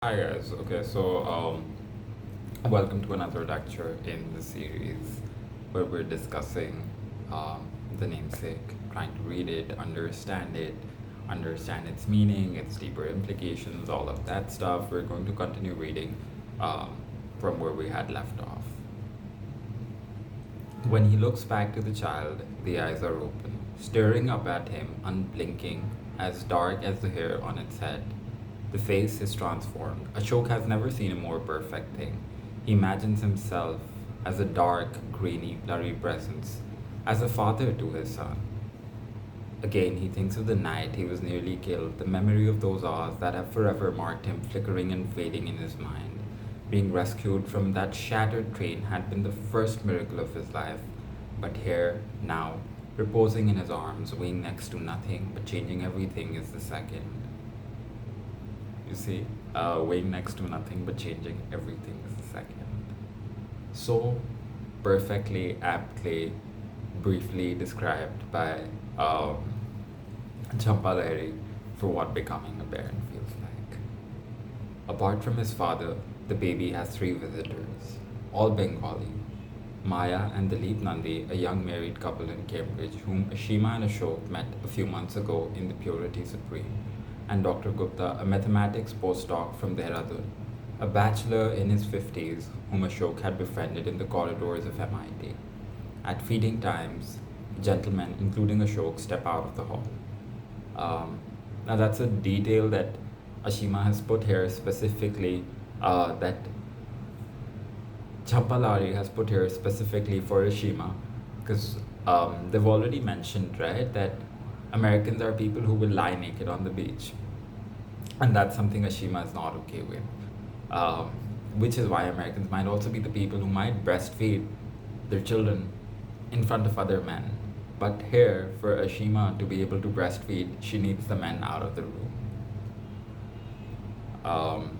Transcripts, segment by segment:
Hi guys. Okay, so welcome to another lecture in the series where we're discussing the namesake, trying to read it, understand its meaning, its deeper implications, all of that stuff. We're going to continue reading um, from where we had left off. When he looks back to the child, the eyes are open, staring up at him, unblinking, as dark as the hair on its head. The face is transformed. Ashok has never seen a more perfect thing. He imagines himself as a dark, grainy, blurry presence, as a father to his son. Again, he thinks of the night he was nearly killed, the memory of those hours that have forever marked him flickering and fading in his mind. Being rescued from that shattered train had been the first miracle of his life, but here, now, reposing in his arms, weighing next to nothing but changing everything is the second. You see, weighing next to nothing but changing everything is the second. So perfectly, aptly, briefly described by um, Champaleri for what becoming a baron feels like. Apart from his father, the baby has three visitors, all Bengali. Maya and Dilip Nandi, a young married couple in Cambridge, whom Ashima and Ashok met a few months ago in the Purity Supreme, and Dr. Gupta, a mathematics postdoc from Dehradun, a bachelor in his 50s whom Ashok had befriended in the corridors of MIT. At feeding times, gentlemen, including Ashok, step out of the hall. Now, that's a detail that Ashima has put here specifically, that Champalari has put here specifically for Ashima, because they've already mentioned, right, that Americans are people who will lie naked on the beach. And that's something Ashima is not okay with. Um, which is why Americans might also be the people who might breastfeed their children in front of other men. But here, for Ashima to be able to breastfeed, she needs the men out of the room. Um,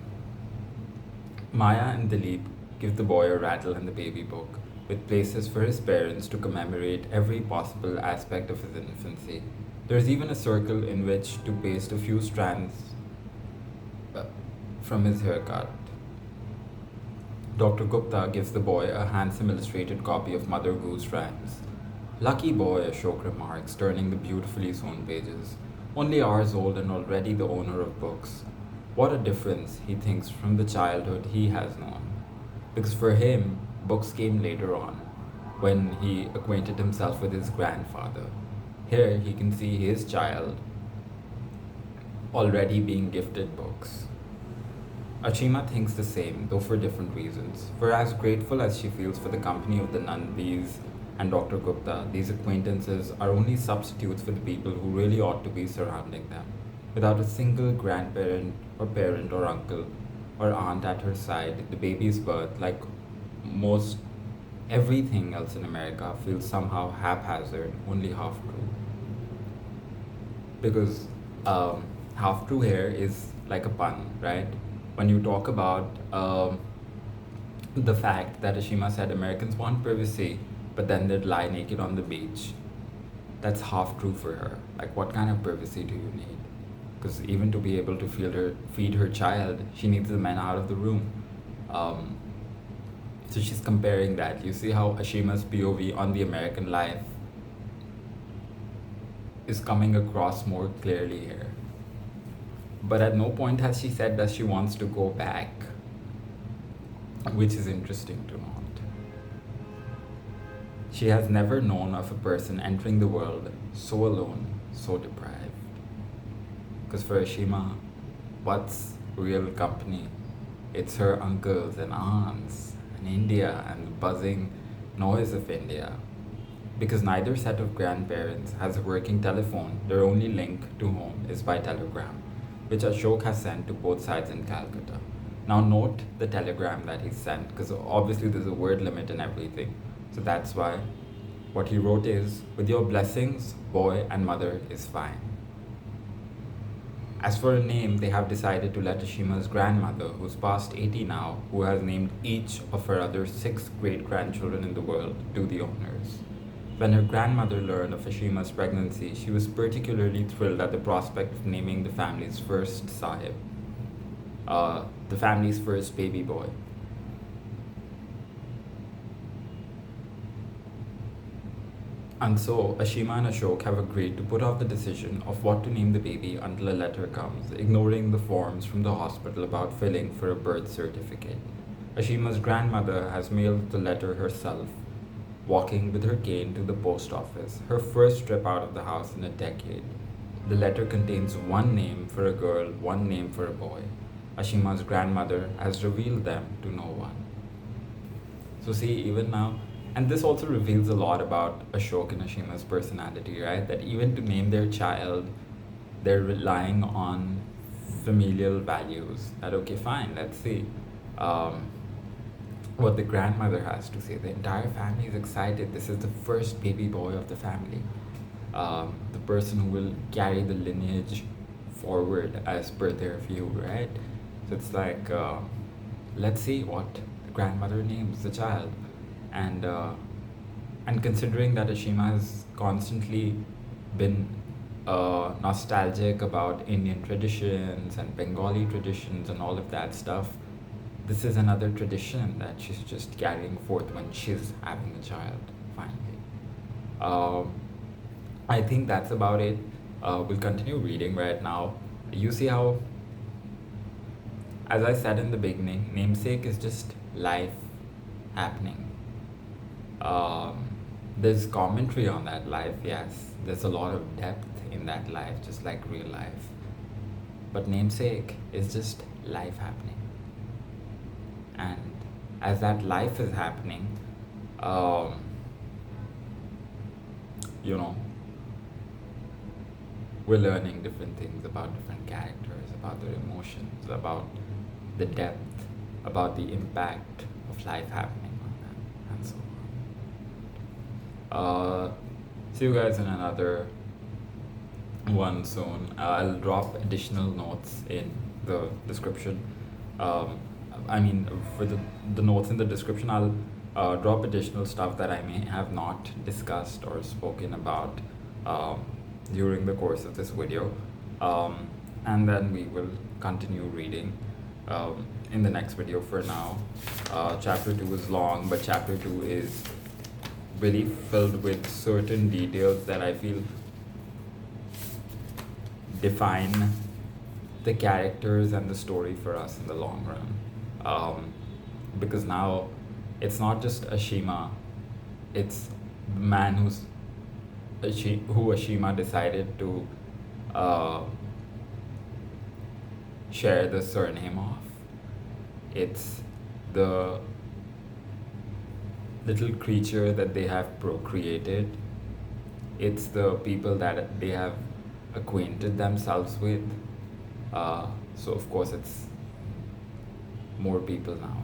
Maya and Dilip give the boy a rattle and the baby book, with places for his parents to commemorate every possible aspect of his infancy. There's even a circle in which to paste a few strands uh, from his haircut. Dr. Gupta gives the boy a handsome illustrated copy of Mother Goose Rhymes. Lucky boy, Ashok remarks, turning the beautifully sewn pages. Only hours old and already the owner of books. What a difference, he thinks, from the childhood he has known. Because for him, books came later on, when he acquainted himself with his grandfather. Here he can see his child already being gifted books. Achima thinks the same, though for different reasons. For as grateful as she feels for the company of the Nandis and Dr. Gupta, these acquaintances are only substitutes for the people who really ought to be surrounding them. Without a single grandparent or parent or uncle or aunt at her side, the baby's birth, like most everything else in America, feels somehow haphazard, only half true. Because half true here is like a pun, right? When you talk about the fact that Ashima said Americans want privacy, but then they'd lie naked on the beach, that's half true for her. Like, what kind of privacy do you need? Because even to be able to feed her child, she needs the men out of the room. Um, so she's comparing that. You see how Ashima's POV on the American life is coming across more clearly here. But at no point has she said that she wants to go back, which is interesting to note. She has never known of a person entering the world so alone, so deprived. Because for Ashima, what's real company? It's her uncles and aunts and India and the buzzing noise of India. Because neither set of grandparents has a working telephone, their only link to home is by telegram, which Ashok has sent to both sides in Calcutta. Now note the telegram that he sent, because obviously there's a word limit and everything. So that's why what he wrote is, with your blessings, boy and mother is fine. As for a name, they have decided to let Ashima's grandmother, who's past 80 now, who has named each of her other 6 great-grandchildren in the world, do the honors. When her grandmother learned of Ashima's pregnancy, she was particularly thrilled at the prospect of naming the family's first Sahib. the family's first baby boy. And so Ashima and Ashok have agreed to put off the decision of what to name the baby until a letter comes, ignoring the forms from the hospital about filling for a birth certificate. Ashima's grandmother has mailed the letter herself, walking with her cane to the post office, her first trip out of the house in a decade. The letter contains one name for a girl, one name for a boy. Ashima's grandmother has revealed them to no one. So see, even now, and this also reveals a lot about Ashok and Ashima's personality, right? That even to name their child, they're relying on familial values. That okay, fine, let's see what the grandmother has to say. The entire family is excited. This is the first baby boy of the family. The person who will carry the lineage forward as per their view, right? So it's like, let's see what the grandmother names the child. And considering that Ashima has constantly been nostalgic about Indian traditions and Bengali traditions and all of that stuff, this is another tradition that she's just carrying forth when she's having a child, finally. I think that's about it. We'll continue reading right now. You see how, as I said in the beginning, Namesake is just life happening. There's commentary on that life, yes. There's a lot of depth in that life, just like real life. But Namesake is just life happening. And as that life is happening, you know, we're learning different things about different characters, about their emotions, about the depth, about the impact of life happening on them, and so on. See you guys in another one soon. I'll drop additional notes in the description. For the notes in the description, I'll drop additional stuff that I may have not discussed or spoken about during the course of this video. And then we will continue reading in the next video. For now, chapter 2 is long, but chapter 2 is really filled with certain details that I feel define the characters and the story for us in the long run. Because now it's not just Ashima, it's the man who Ashima decided to share the surname of. It's the little creature that they have procreated. It's the people that they have acquainted themselves with. So of course it's more people now.